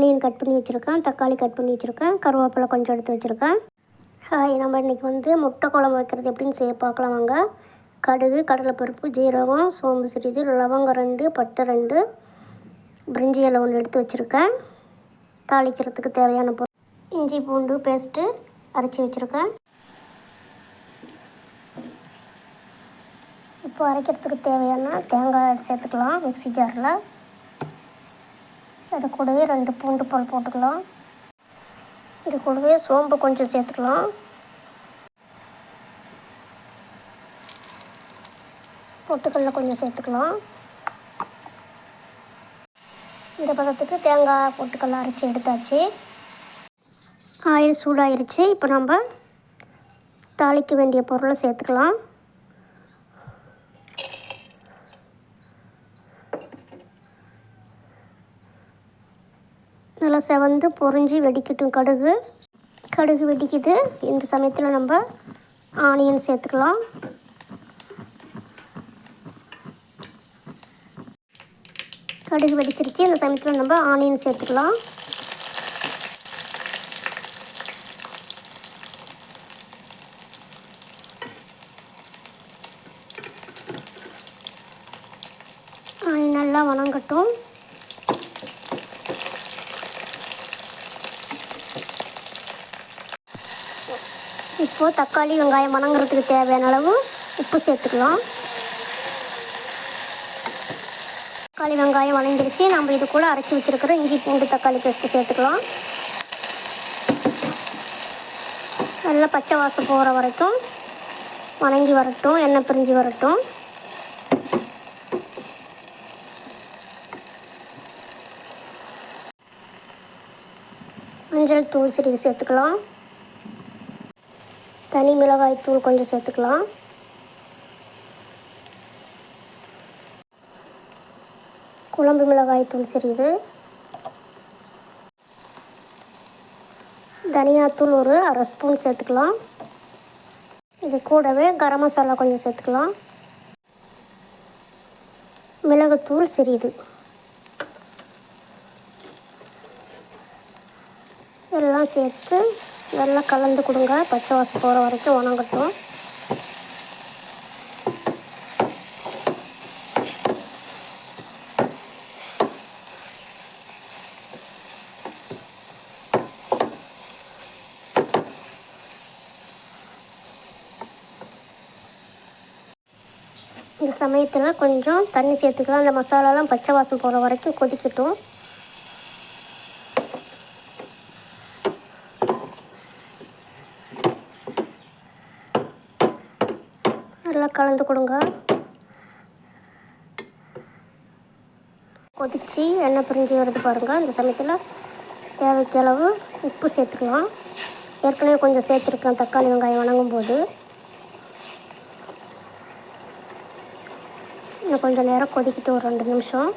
Onion cut பண்ணி வச்சுருக்கேன், தக்காளி கட் பண்ணி வச்சுருக்கேன், கருவேப்பிலை கொஞ்சம் எடுத்து வச்சுருக்கேன். நம்ம இன்றைக்கி முட்டை குழம்பு வைக்கிறது எப்படின்னு செய்ய பார்க்கலாம் வாங்க. கடுகு, கடலைப்பருப்பு, ஜீரகம், சோம்பு சிறிது, லவங்கம் 2, பட்டை 2, பிரிஞ்சி இலை 1 எடுத்து வச்சுருக்கேன். தாளிக்கிறதுக்கு தேவையான பொருள் இஞ்சி பூண்டு பேஸ்ட்டு அரைச்சி வச்சுருக்கேன். இப்போ அரைக்கிறதுக்கு தேவையான தேங்காய் சேர்த்துக்கலாம் மிக்ஸி ஜாரில். அது கூடவே 2 பூண்டு பல் போட்டுக்கலாம். இது கூடவே சோம்பு கொஞ்சம் சேர்த்துக்கலாம். பொட்டுக்கடலை கொஞ்சம் சேர்த்துக்கலாம். இந்த பதத்துக்கு தேங்காய் பொட்டுக்கடலை அரைச்சி எடுத்தாச்சு. ஆயில் சூடாயிருச்சு. இப்போ நம்ம தாளிக்க வேண்டிய பொருளை சேர்த்துக்கலாம். நல்லா செவந்து பொரிஞ்சு வெடிக்கட்டும். கடுகு வெடிக்குது. இந்த சமயத்தில் நம்ம ஆனியன் சேர்த்துக்கலாம். கடுகு வெடிச்சிருச்சு. இந்த சமயத்தில் நம்ம ஆனியன் சேர்த்துக்கலாம். ஆனியன் நல்லா வணங்கட்டும். இப்போது தக்காளி வெங்காயம் வணங்குறதுக்கு தேவையான அளவு உப்பு சேர்த்துக்கலாம். தக்காளி வெங்காயம் வணங்கிடுச்சு. நம்ம இது கூட அரைச்சி வச்சுருக்கிற இஞ்சி பூண்டு தக்காளி பேஸ்ட்டு சேர்த்துக்கலாம். நல்லா பச்சை வாசம் போகிற வரைக்கும் வணங்கி வரட்டும், எண்ணெய் பிரிஞ்சு வரட்டும். மஞ்சள் தூள் சிறிது சேர்த்துக்கலாம். தனி மிளகாய் தூள் கொஞ்சம் சேர்த்துக்கலாம். குழம்பு மிளகாய் தூள் சிறிது, தனியாத்தூள் ஒரு அரை ஸ்பூன் சேர்த்துக்கலாம். இது கூடவே கரம் மசாலா கொஞ்சம் சேர்த்துக்கலாம். மிளகுத்தூள் சிறிது. எல்லாம் சேர்த்து நல்லா கலந்து கொடுங்க. பச்சை வாசம் போகிற வரைக்கும் வணங்கட்டும். இந்த சமயத்தில் கொஞ்சம் தண்ணி சேர்த்துக்கலாம். அந்த மசாலாலாம் பச்சை வாசம் போகிற வரைக்கும் கொதிக்கட்டும். நல்லா கலந்து கொடுங்க. கொதித்து எண்ணெய் பிரிஞ்சு வருது பாருங்கள். இந்த சமயத்தில் தேவைக்கு அளவு உப்பு சேர்த்துக்கலாம். ஏற்கனவே கொஞ்சம் சேர்த்துருக்கலாம் தக்காளி வெங்காயம் வணங்கும் போது. இன்னும் கொஞ்சம் நேரம் கொதிக்கிட்டு ஒரு 2 நிமிஷம்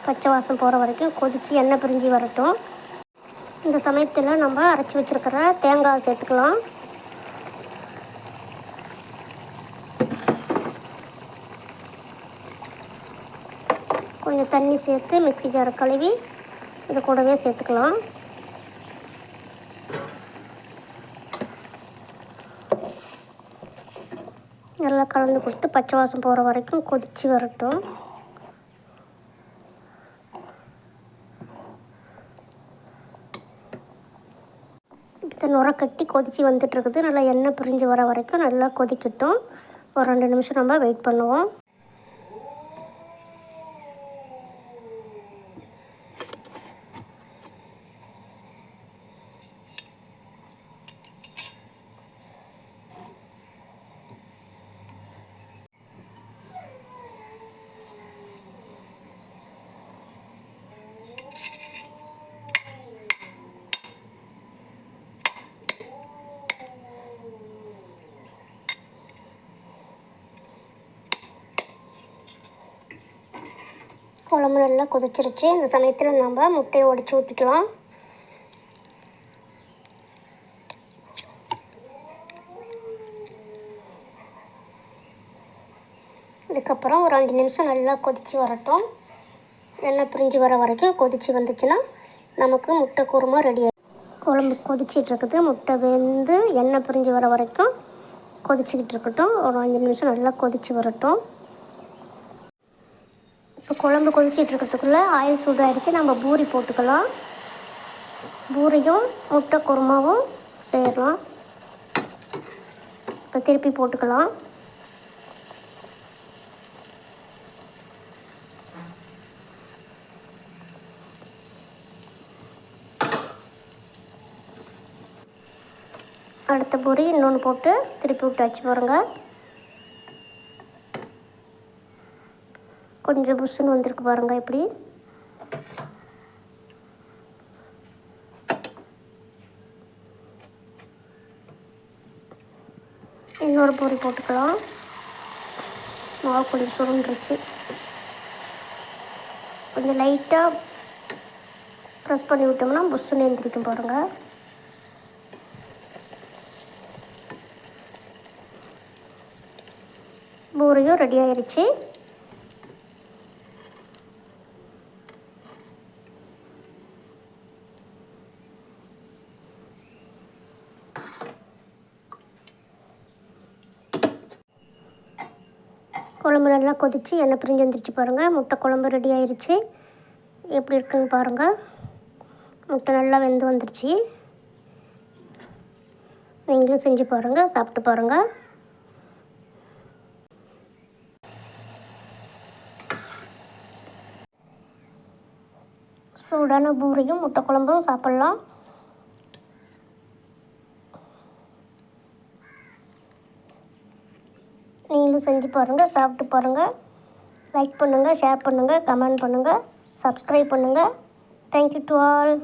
பச்சை வாசம் போகிற வரைக்கும் கொதித்து எண்ணெய் பிரிஞ்சு வரட்டும். இந்த சமயத்தில் நம்ம அரைச்சி வச்சுருக்கிற தேங்காய் சேர்த்துக்கலாம். கொஞ்சம் தண்ணி சேர்த்து மிக்ஸி ஜாரை கழுவி இது கூடவே சேர்த்துக்கலாம். நல்லா கலந்து கொடுத்து பச்சை வாசம் போகிற வரைக்கும் கொதித்து வரட்டும். இப்போ நுரை கட்டி கொதித்து வந்துட்டுருக்குது. நல்லா எண்ணெய் பிரிஞ்சு வர வரைக்கும் நல்லா கொதிக்கட்டும். ஒரு 2 நிமிஷம் நம்ம வெயிட் பண்ணுவோம். குழம்பு நல்லா கொதிச்சிருச்சு. இந்த சமயத்தில் நம்ம முட்டையை உடைச்சி ஊற்றிக்கலாம். இதுக்கப்புறம் ஒரு 5 நிமிஷம் நல்லா கொதித்து வரட்டும். எண்ணெய் பிரிஞ்சு வர வரைக்கும் கொதித்து வந்துச்சுன்னா நமக்கு முட்டை குருமா ரெடி ஆகிடும். குழம்பு கொதிச்சிட்ருக்குது. முட்டை வெந்து எண்ணெய் பிரிஞ்சு வர வரைக்கும் கொதிச்சிக்கிட்டு இருக்கட்டும். ஒரு 5 நிமிஷம் நல்லா கொதித்து வரட்டும். இப்போ குழம்பு கொதிச்சிட்ருக்கிறதுக்குள்ளே ஆயில் சூடாகிடுச்சு. நம்ம பூரி போட்டுக்கலாம். பூரியும் முட்டை குருமாவும் செய்யலாம். இப்போ திருப்பி போட்டுக்கலாம். அடுத்த பூரி இன்னொன்று போட்டு திருப்பி விட்டு வச்சு பாருங்க. கொஞ்சம் புஷ்ஷுன்னு வந்திருக்கு பாருங்கள். இப்படி இன்னொரு பூரி போட்டுக்கலாம். மாவு கொஞ்சம் சுருண்டுருச்சு. கொஞ்சம் லைட்டாக ப்ரெஸ் பண்ணி விட்டோம்னா புஷ்ஷுன்னு எழுந்திரிக்கும் பாருங்கள். பூரியும் ரெடி ஆயிடுச்சு. குழம்பு நல்லா கொதித்து எண்ணெய் பிரிஞ்சு வந்துருச்சு பாருங்கள். முட்டை குழம்பு ரெடி ஆயிடுச்சு. எப்படி இருக்குன்னு பாருங்கள். முட்டை நல்லா வெந்து வந்துருச்சு. நீங்களும் செஞ்சு பாருங்கள், சாப்பிட்டு பாருங்கள். சூடான பூரியும் முட்டை குழம்பும் சாப்பிட்லாம். நீங்களும் செஞ்சு பாருங்கள், சாப்பிட்டு பாருங்கள். லைக் பண்ணுங்கள், ஷேர் பண்ணுங்கள், கமெண்ட் பண்ணுங்கள், சப்ஸ்கிரைப் பண்ணுங்கள். Thank you to all.